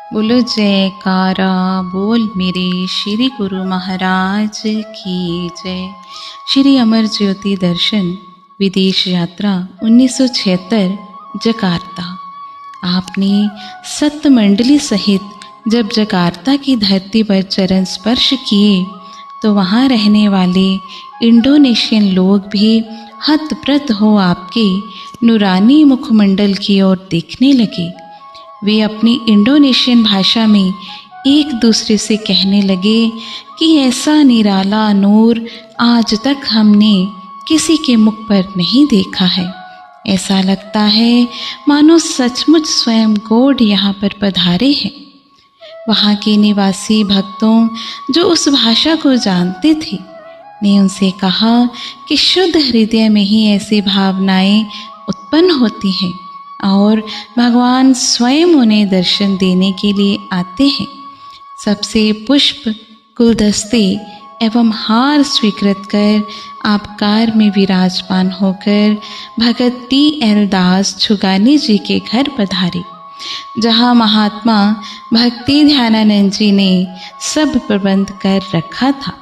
बोलो जयकारा बोल मेरे श्री गुरु महाराज की जय। श्री अमर ज्योति दर्शन विदेश यात्रा 1976 जकार्ता। आपने सत मंडली सहित जब जकार्ता की धरती पर चरण स्पर्श किए तो वहाँ रहने वाले इंडोनेशियन लोग भी हतप्रत हो आपके नूरानी मुखमंडल की ओर देखने लगे। वे अपनी इंडोनेशियन भाषा में एक दूसरे से कहने लगे कि ऐसा निराला नूर आज तक हमने किसी के मुख पर नहीं देखा है। ऐसा लगता है मानो सचमुच स्वयं गॉड यहाँ पर पधारे हैं। वहाँ के निवासी भक्तों जो उस भाषा को जानते थे ने उनसे कहा कि शुद्ध हृदय में ही ऐसी भावनाएं उत्पन्न होती हैं और भगवान स्वयं उन्हें दर्शन देने के लिए आते हैं। सबसे पुष्प गुलदस्ते एवं हार स्वीकृत कर आप कार में विराजमान होकर भगत T.L. दास छुगानी जी के घर पधारे, जहाँ महात्मा भक्ति ध्यानानंद जी ने सब प्रबंध कर रखा था।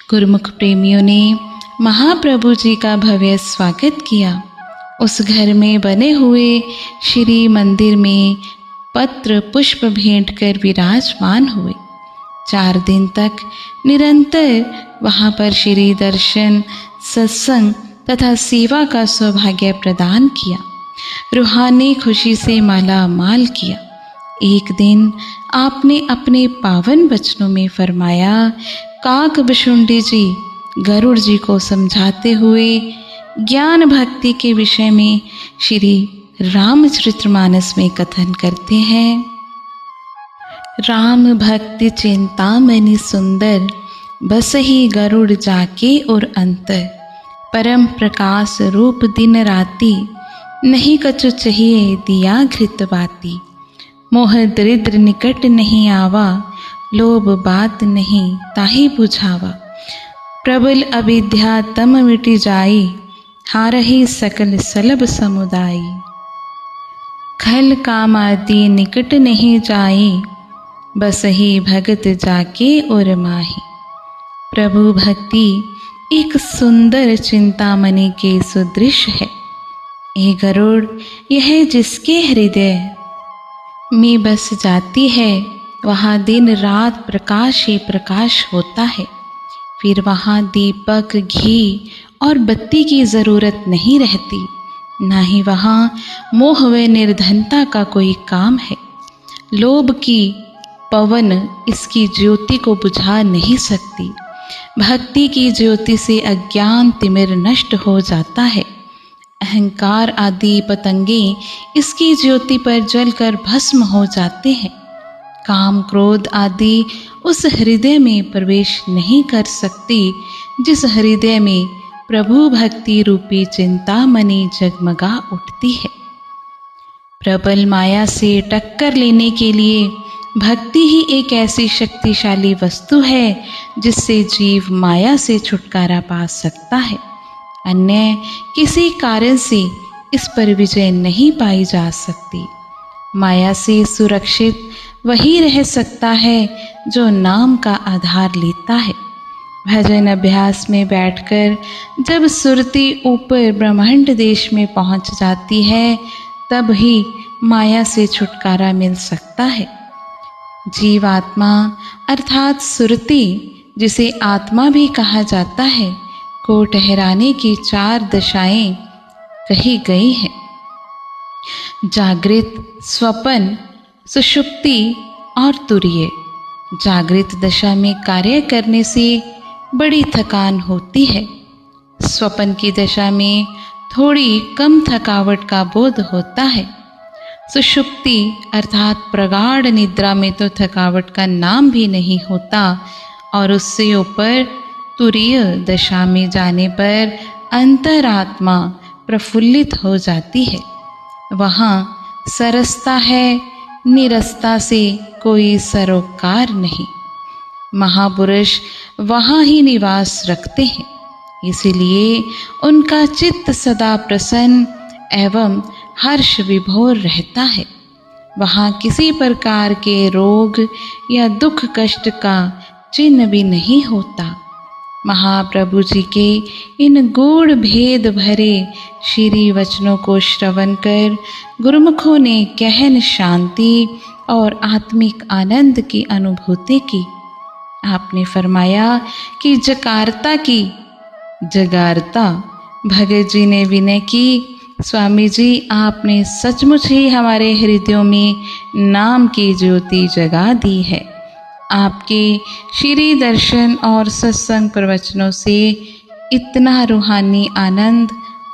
गुरुमुख प्रेमियों ने महाप्रभु जी का भव्य स्वागत किया। उस घर में बने हुए श्री मंदिर में पत्र पुष्प भेंट कर विराजमान हुए। 4 दिन तक निरंतर वहाँ पर श्री दर्शन, सत्संग तथा सेवा का सौभाग्य प्रदान किया। रूहानी खुशी से माला माल किया। एक दिन आपने अपने पावन वचनों में फरमाया, काकभुशुंडी जी गरुड़ जी को समझाते हुए ज्ञान भक्ति के विषय में श्री रामचरितमानस में कथन करते हैं। राम भक्ति चिंतामणि सुंदर, बसहि गरुड़ जाके और अंतर। परम प्रकाश रूप दिन राति, नहीं कछु चाहिए दिया घृत बाती। मोह दरिद्र निकट नहीं आवा, लोभ बात नहीं ताहि बुझावा। प्रबल अविद्या तम मिटि जाई, हारहि सकल सलभ समुदायी। खल काम आदि निकट नहीं जाई, बसहि भगत जाके और माही। प्रभु भक्ति एक सुंदर चिंतामणि के सुदृश है। ये गरुड़ यह जिसके हृदय में बस जाती है, वहाँ दिन रात प्रकाश ही प्रकाश होता है। फिर वहाँ दीपक, घी और बत्ती की ज़रूरत नहीं रहती, ना ही वहाँ मोह व निर्धनता का कोई काम है। लोभ की पवन इसकी ज्योति को बुझा नहीं सकती। भक्ति की ज्योति से अज्ञान तिमिर नष्ट हो जाता है। अहंकार आदि पतंगे इसकी ज्योति पर जलकर भस्म हो जाते हैं। काम क्रोध आदि उस हृदय में प्रवेश नहीं कर सकती जिस हृदय में प्रभु भक्ति रूपी चिंतामणि जगमगा उठती है। प्रबल माया से टक्कर लेने के लिए भक्ति ही एक ऐसी शक्तिशाली वस्तु है जिससे जीव माया से छुटकारा पा सकता है। अन्य किसी कारण से इस पर विजय नहीं पाई जा सकती। माया से सुरक्षित वही रह सकता है जो नाम का आधार लेता है। भजन अभ्यास में बैठकर जब सुरती ऊपर ब्रह्मांड देश में पहुंच जाती है, तब ही माया से छुटकारा मिल सकता है। जीवात्मा अर्थात सुरती, जिसे आत्मा भी कहा जाता है, को ठहराने की 4 दशाएं कही गई हैं। जागृत, स्वपन, सुषुप्ति और तुरीय। जागृत दशा में कार्य करने से बड़ी थकान होती है। स्वपन की दशा में थोड़ी कम थकावट का बोध होता है। सुषुप्ति अर्थात प्रगाढ़ निद्रा में तो थकावट का नाम भी नहीं होता और उससे ऊपर तुरीय दशा में जाने पर अंतरात्मा प्रफुल्लित हो जाती है। वहाँ सरसता है, निरस्ता से कोई सरोकार नहीं। महापुरुष वहाँ ही निवास रखते हैं, इसीलिए उनका चित्त सदा प्रसन्न एवं हर्ष विभोर रहता है। वहाँ किसी प्रकार के रोग या दुख कष्ट का चिन्ह भी नहीं होता। महाप्रभु जी के इन गूढ़ भेद भरे श्री वचनों को श्रवण कर गुरुमुखों ने गहन शांति और आत्मिक आनंद की अनुभूति की। आपने फरमाया कि जकार्ता की जगारता। भगत जी ने विनय की, स्वामी जी आपने सचमुच ही हमारे हृदयों में नाम की ज्योति जगा दी है। आपके श्री दर्शन और सत्संग प्रवचनों से इतना रूहानी आनंद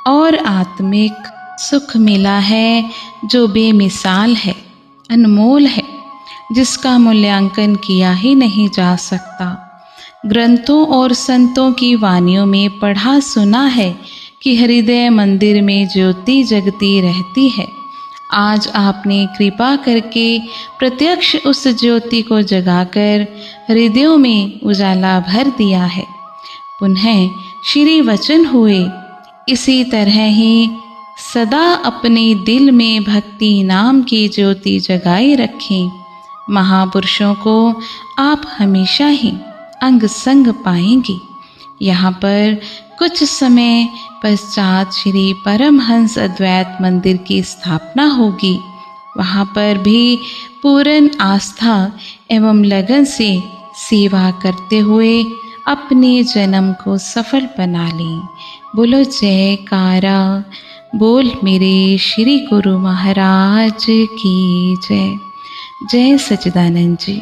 और आत्मिक सुख मिला है जो बेमिसाल है, अनमोल है, जिसका मूल्यांकन किया ही नहीं जा सकता। ग्रंथों और संतों की वाणियों में पढ़ा सुना है कि हृदय मंदिर में ज्योति जगती रहती है। आज आपने कृपा करके प्रत्यक्ष उस ज्योति को जगाकर हृदयों में उजाला भर दिया है। पुनः श्री वचन हुए, इसी तरह ही सदा अपने दिल में भक्ति नाम की ज्योति जगाए रखें। महापुरुषों को आप हमेशा ही अंग संग पाएंगे। यहाँ पर कुछ समय पश्चात श्री परमहंस अद्वैत मंदिर की स्थापना होगी। वहाँ पर भी पूर्ण आस्था एवं लगन से सेवा करते हुए अपने जन्म को सफल बना लें। बोलो जयकारा बोल मेरे श्री गुरु महाराज की जय। जय सच्चिदानंद जी।